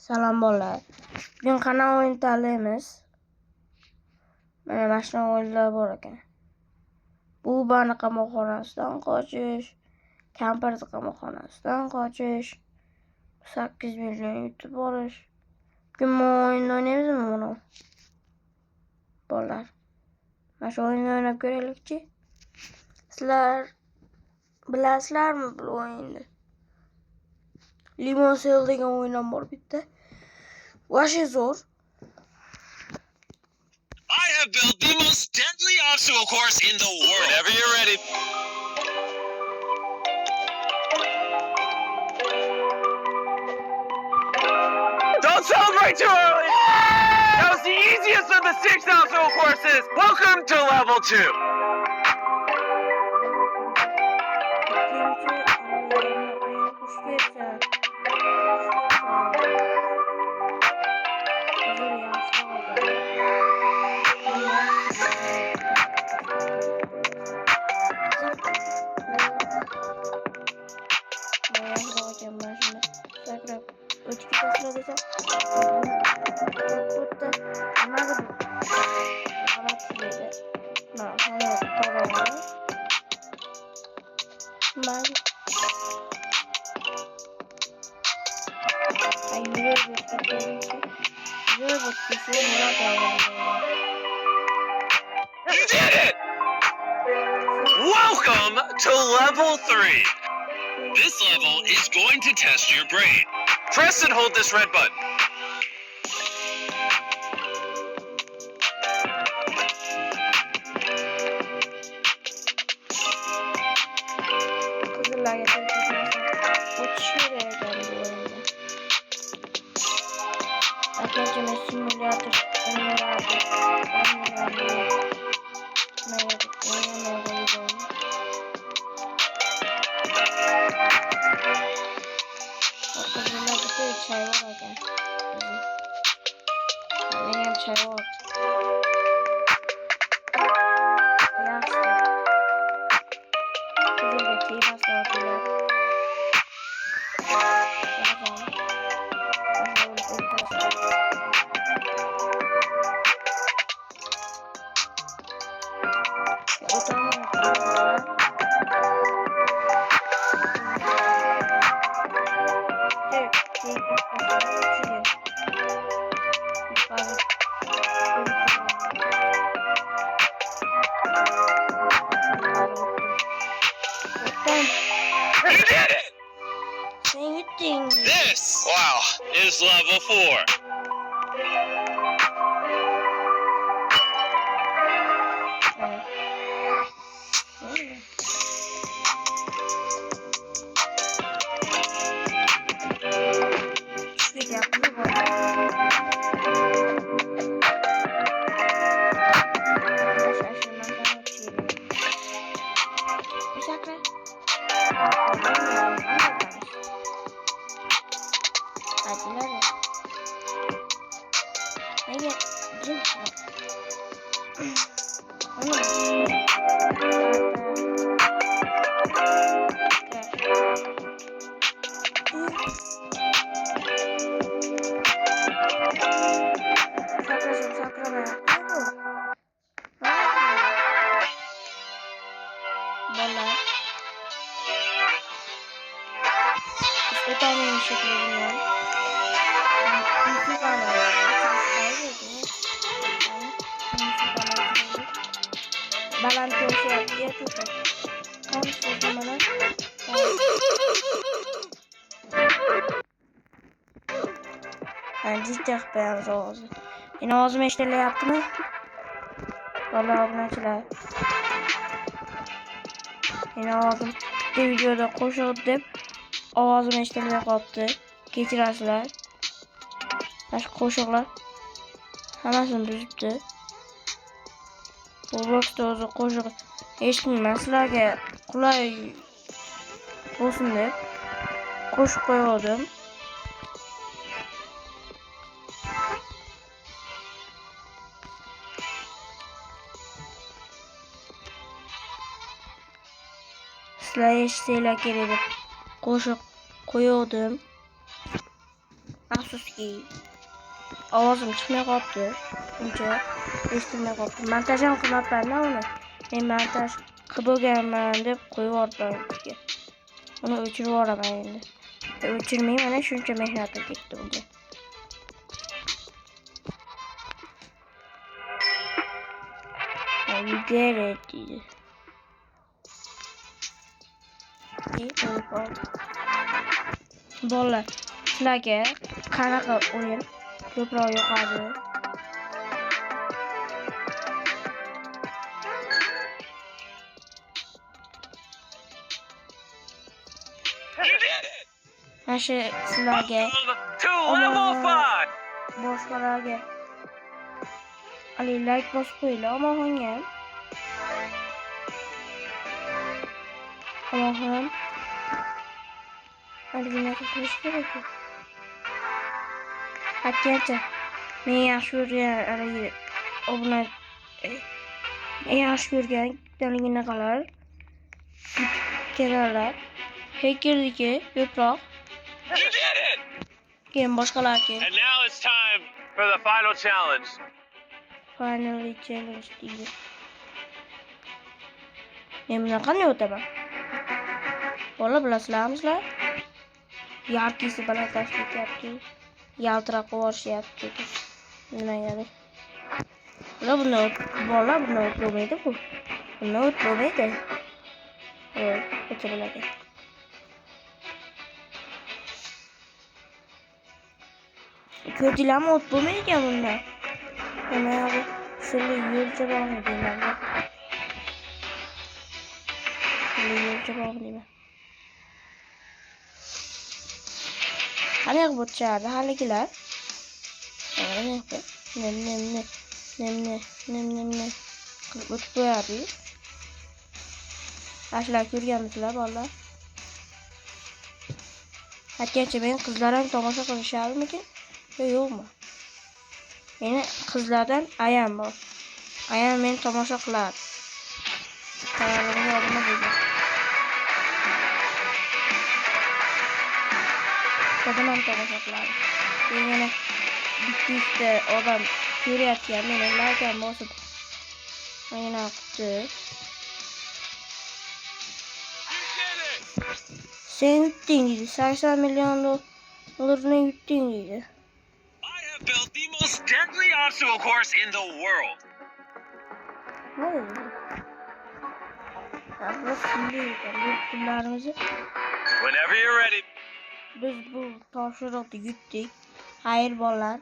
Salom bolalar. Bugun qanaqa o'yin tanlaymiz? Mana mashina o'yinlar bor ekan. Bubani qamoqxonasidan qochish, kampirni qamoqxonasidan qochish, 8 million yutib olish. Bugun bu o'yinni o'ynaymizmi buni? Bolalar. Mana shu o'yinni o'ynab ko'raylikchi. Sizlar bilasizlarmi bu o'yinni? Limon Sel degan o'yin bor bitta. Vashi zo'r. I have built the most deadly obstacle course in the world. Whenever you're ready. Don't celebrate too early! That was the easiest of the 6 obstacle courses. Welcome to level 2. You did it! Welcome to level 3. This level is going to test your brain. Press and hold this red button. This, wow, is level 4. Cidden beyaz ağzı. Yine ağzıma işlerle yaptı mı? Vallahi obunachilar. Yine ağzım bir videoda koşuyordu deb ovozim eshitilmay qolibdi. Kechirasizlar. Başqa qo'shiqlar hammasini buzibdi. Robloxda o'zi qo'shiq eshitmayman, sizlarga qulay bo'lsin deb qo'shib qo'ydim. Sizlar eshitsanglar kerak deb qo'shiq qo'ydim. Afsuski. Ovozim chiqmay qolibdi. Uncha eshitilmay qolibdi. Montaj ham qilmabman-da uni. Men montaj qilib bo'lganman deb qo'yib yubordim. Uni o'chirib yuboraman endi. O'chirmayman, mana shuncha mehnatim ketdi bunga. You get it, deydi. Bolalar, sizlarga qanaqa o'yin ko'proq yoqadi? Mana shu sizlarga To level 5! boshqalarga like bosib qo'yinglar, omonxonga ham. Omonxon Algina qilish kerak. Hattoki men yaxshi ko'rgan obuna yaxshi ko'rgan kanallar Hacker'dagi ko'proq keyin boshqalarga And now it's time for the final challenge. finally challenge deydi. Men bundan qanday o'taman? Bola bilasizlar? Yarkisi bilan tashlayapti. Yaltirab qo'yishyapti. Nimagadir. Bola bundan o'tmaydi bu. Bundan o'tmaydi. O'tiriladi. Ko'rdinglarmi, o't bo'lmaydigan bunda. Mana bu sirli yo'lcha bormi deyman. Sirli yo'lcha bormi deyman. Qanday qilib o'tishardi haligilar? Nem qilib o'tib qo'yardi. Ashlar ko'rganmisizlar bolalar? Hattoki men qizlarim tomosha qilisharmikin? Yo'qmi? Meni qizlardan ayam bor. Ayam meni tomosha qiladi. Kanalimga obuna bo'ling. Qizim tomosha qiladi. Yana bitta odam ko'ryapti, meni like ham bosib. Mana qildi. Sen yutding deydi. 80 million dollarni yutding deydi. Built the most deadly obstacle course in the world. Whenever you're ready. Biz bu topshiriqni yutdik. Xayr bolalar.